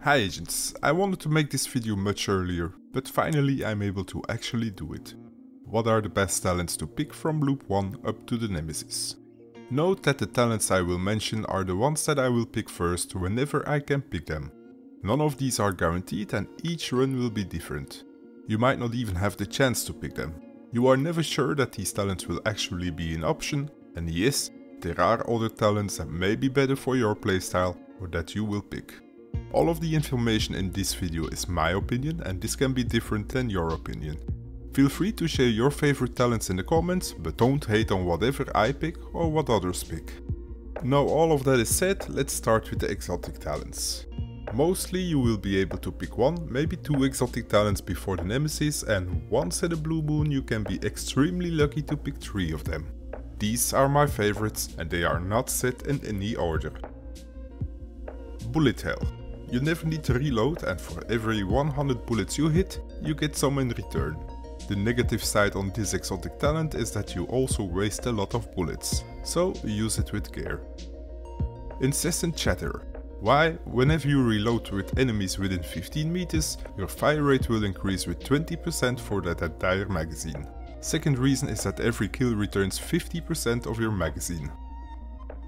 Hi agents, I wanted to make this video much earlier, but finally I'm able to actually do it. What are the best talents to pick from loop 1 up to the Nemesis? Note that the talents I will mention are the ones that I will pick first whenever I can pick them. None of these are guaranteed and each run will be different. You might not even have the chance to pick them. You are never sure that these talents will actually be an option, and yes, there are other talents that may be better for your playstyle or that you will pick. All of the information in this video is my opinion and this can be different than your opinion. Feel free to share your favorite talents in the comments, but don't hate on whatever I pick or what others pick. Now all of that is said, let's start with the exotic talents. Mostly you will be able to pick one, maybe two exotic talents before the Nemesis, and once in a blue moon you can be extremely lucky to pick 3 of them. These are my favorites and they are not set in any order. Bullet hell. You never need to reload and for every 100 bullets you hit, you get some in return. The negative side on this exotic talent is that you also waste a lot of bullets, so use it with care. Incessant chatter. Why? Whenever you reload with enemies within 15 meters, your fire rate will increase with 20% for that entire magazine. Second reason is that every kill returns 50% of your magazine.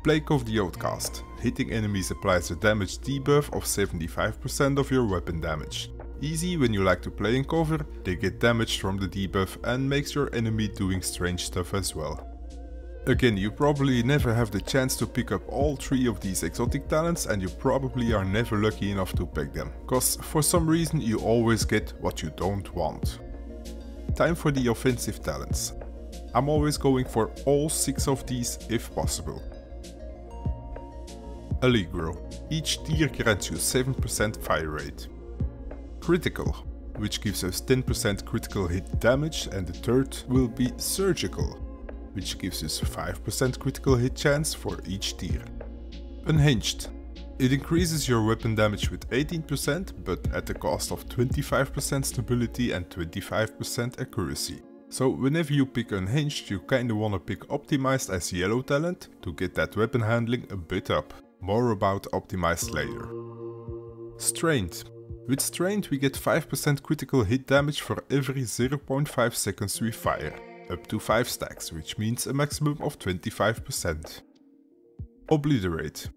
Plague of the Outcast. Hitting enemies applies a damage debuff of 75% of your weapon damage. Easy when you like to play in cover, they get damaged from the debuff and makes your enemy doing strange stuff as well. Again, you probably never have the chance to pick up all 3 of these exotic talents and you probably are never lucky enough to pick them, cause for some reason you always get what you don't want. Time for the offensive talents. I'm always going for all 6 of these if possible. Allegro. Each tier grants you 7% fire rate. Critical, which gives us 10% critical hit damage, and the third will be surgical, which gives us 5% critical hit chance for each tier. Unhinged. It increases your weapon damage with 18%, but at the cost of 25% stability and 25% accuracy. So whenever you pick Unhinged, you kinda wanna pick Optimized as yellow talent to get that weapon handling a bit up. More about Optimized later. Strained. With Strained we get 5% critical hit damage for every 0.5 seconds we fire, up to 5 stacks, which means a maximum of 25%. Obliterate.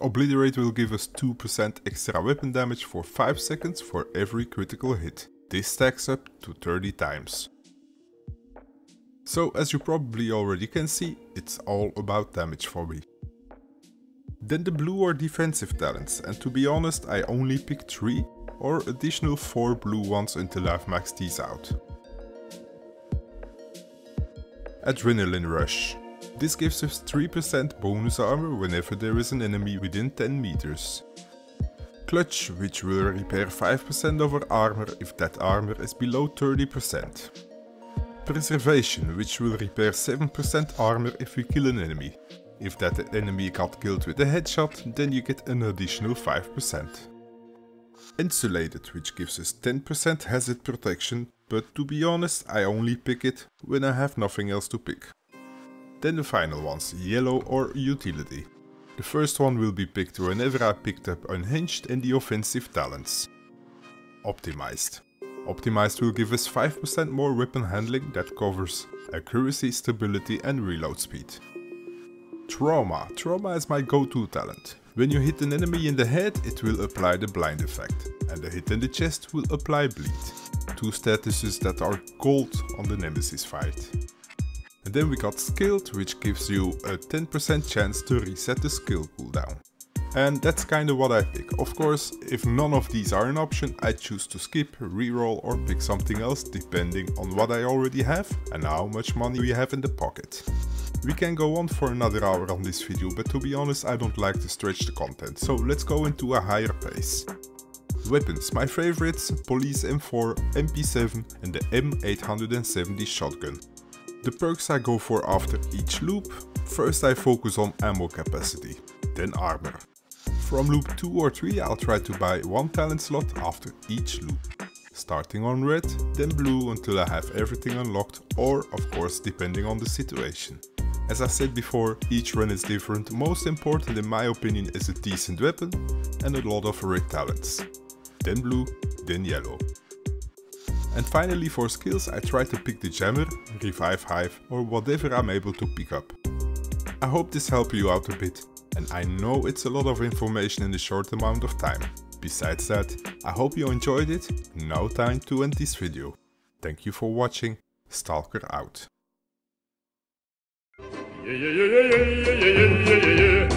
Obliterate will give us 2% extra weapon damage for 5 seconds for every critical hit. This stacks up to 30 times. So as you probably already can see, it's all about damage for me. Then the blue or defensive talents, and to be honest I only picked 3 or additional 4 blue ones until I've maxed these out. Adrenaline Rush. This gives us 3% bonus armor whenever there is an enemy within 10 meters. Clutch, which will repair 5% of our armor if that armor is below 30%. Preservation, which will repair 7% armor if we kill an enemy. If that enemy got killed with a headshot, then you get an additional 5%. Insulated, which gives us 10% hazard protection, but to be honest I only pick it when I have nothing else to pick. Then the final ones, yellow or utility. The first one will be picked whenever I picked up Unhinged in the offensive talents. Optimized. Optimized will give us 5% more weapon handling that covers accuracy, stability and reload speed. Trauma. Trauma is my go-to talent. When you hit an enemy in the head, it will apply the blind effect, and the hit in the chest will apply bleed. 2 statuses that are gold on the Nemesis fight. And then we got skilled, which gives you a 10% chance to reset the skill cooldown. And that's kinda what I pick. Of course, if none of these are an option, I choose to skip, reroll or pick something else depending on what I already have and how much money we have in the pocket. We can go on for another hour on this video, but to be honest I don't like to stretch the content, so let's go into a higher pace. Weapons, my favorites, Police M4, MP7 and the M870 shotgun. The perks I go for after each loop, first I focus on ammo capacity, then armor. From loop 2 or 3 I'll try to buy 1 talent slot after each loop. Starting on red, then blue until I have everything unlocked, or of course depending on the situation. As I said before, each run is different. Most important in my opinion is a decent weapon and a lot of red talents. then blue, then yellow. And finally for skills I try to pick the Jammer, Revive Hive or whatever I'm able to pick up. I hope this helped you out a bit, and I know it's a lot of information in a short amount of time. Besides that, I hope you enjoyed it. Now time to end this video. Thank you for watching. Stalker out. Yeah.